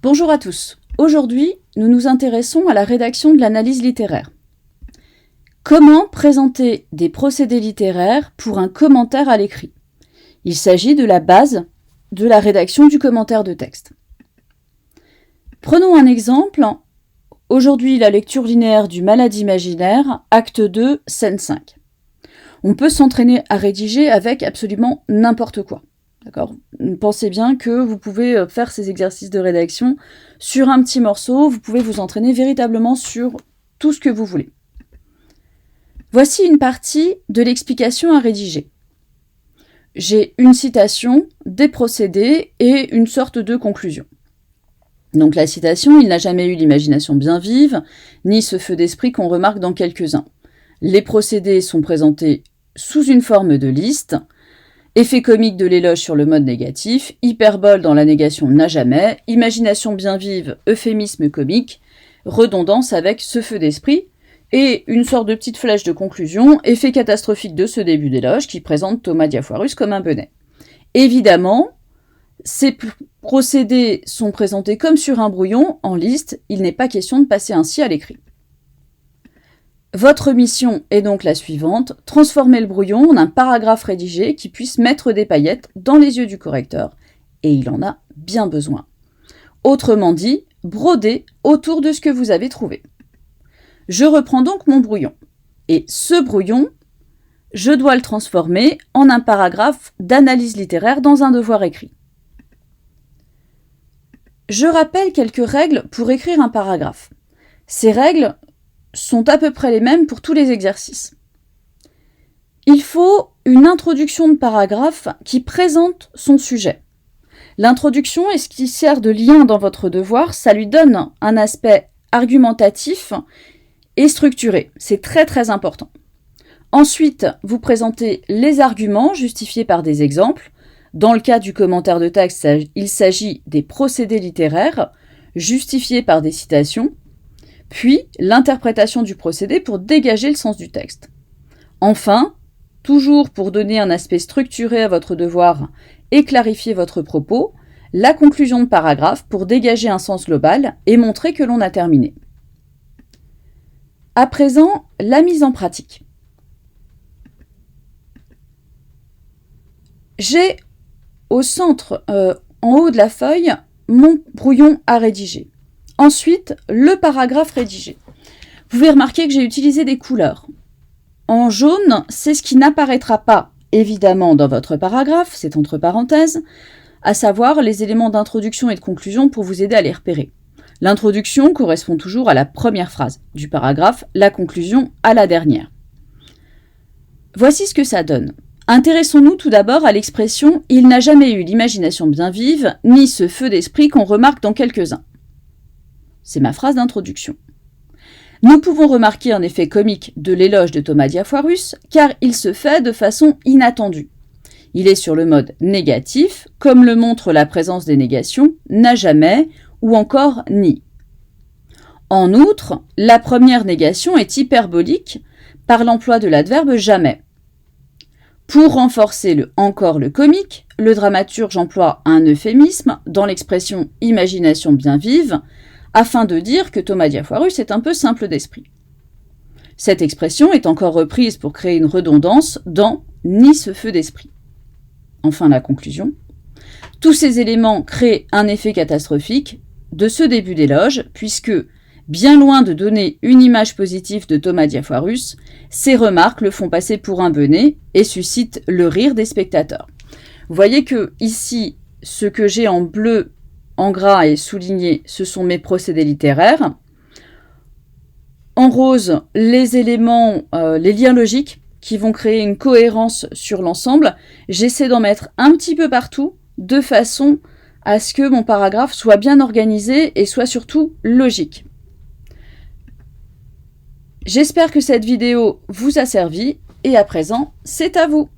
Bonjour à tous. Aujourd'hui, nous nous intéressons à la rédaction de l'analyse littéraire. Comment présenter des procédés littéraires pour un commentaire à l'écrit? Il s'agit de la base de la rédaction du commentaire de texte. Prenons un exemple. Aujourd'hui, la lecture linéaire du Malade imaginaire, acte 2, scène 5. On peut s'entraîner à rédiger avec absolument n'importe quoi. D'accord ? Pensez bien que vous pouvez faire ces exercices de rédaction sur un petit morceau, vous pouvez vous entraîner véritablement sur tout ce que vous voulez. Voici une partie de l'explication à rédiger. J'ai une citation, des procédés et une sorte de conclusion. Donc la citation, il n'a jamais eu l'imagination bien vive, ni ce feu d'esprit qu'on remarque dans quelques-uns. Les procédés sont présentés sous une forme de liste. Effet comique de l'éloge sur le mode négatif, hyperbole dans la négation n'a jamais, imagination bien vive, euphémisme comique, redondance avec ce feu d'esprit, et une sorte de petite flèche de conclusion, effet catastrophique de ce début d'éloge qui présente Thomas Diafoirus comme un bonnet. Évidemment, ces procédés sont présentés comme sur un brouillon, en liste, il n'est pas question de passer ainsi à l'écrit. Votre mission est donc la suivante, transformer le brouillon en un paragraphe rédigé qui puisse mettre des paillettes dans les yeux du correcteur, et il en a bien besoin. Autrement dit, broder autour de ce que vous avez trouvé. Je reprends donc mon brouillon, et ce brouillon, je dois le transformer en un paragraphe d'analyse littéraire dans un devoir écrit. Je rappelle quelques règles pour écrire un paragraphe. Ces règles sont à peu près les mêmes pour tous les exercices. Il faut une introduction de paragraphe qui présente son sujet. L'introduction est ce qui sert de lien dans votre devoir, ça lui donne un aspect argumentatif et structuré. C'est très très important. Ensuite, vous présentez les arguments justifiés par des exemples. Dans le cas du commentaire de texte, il s'agit des procédés littéraires justifiés par des citations. Puis l'interprétation du procédé pour dégager le sens du texte. Enfin, toujours pour donner un aspect structuré à votre devoir et clarifier votre propos, la conclusion de paragraphe pour dégager un sens global et montrer que l'on a terminé. À présent, la mise en pratique. J'ai au centre, en haut de la feuille, mon brouillon à rédiger. Ensuite, le paragraphe rédigé. Vous pouvez remarquer que j'ai utilisé des couleurs. En jaune, c'est ce qui n'apparaîtra pas, évidemment, dans votre paragraphe, c'est entre parenthèses, à savoir les éléments d'introduction et de conclusion pour vous aider à les repérer. L'introduction correspond toujours à la première phrase du paragraphe, la conclusion à la dernière. Voici ce que ça donne. Intéressons-nous tout d'abord à l'expression « il n'a jamais eu l'imagination bien vive, ni ce feu d'esprit qu'on remarque dans quelques-uns ». C'est ma phrase d'introduction. Nous pouvons remarquer un effet comique de l'éloge de Thomas Diafoirus, car il se fait de façon inattendue. Il est sur le mode négatif, comme le montre la présence des négations, n'a jamais, ou encore ni. En outre, la première négation est hyperbolique par l'emploi de l'adverbe jamais. Pour renforcer le comique, le dramaturge emploie un euphémisme dans l'expression imagination bien vive, afin de dire que Thomas Diafoirus est un peu simple d'esprit. Cette expression est encore reprise pour créer une redondance dans « ni ce feu d'esprit ». Enfin la conclusion. Tous ces éléments créent un effet catastrophique de ce début d'éloge, puisque, bien loin de donner une image positive de Thomas Diafoirus, ces remarques le font passer pour un bonnet et suscitent le rire des spectateurs. Vous voyez que ici, ce que j'ai en bleu en gras et souligné, ce sont mes procédés littéraires. En rose, les éléments, les liens logiques qui vont créer une cohérence sur l'ensemble. J'essaie d'en mettre un petit peu partout de façon à ce que mon paragraphe soit bien organisé et soit surtout logique. J'espère que cette vidéo vous a servi et à présent, c'est à vous.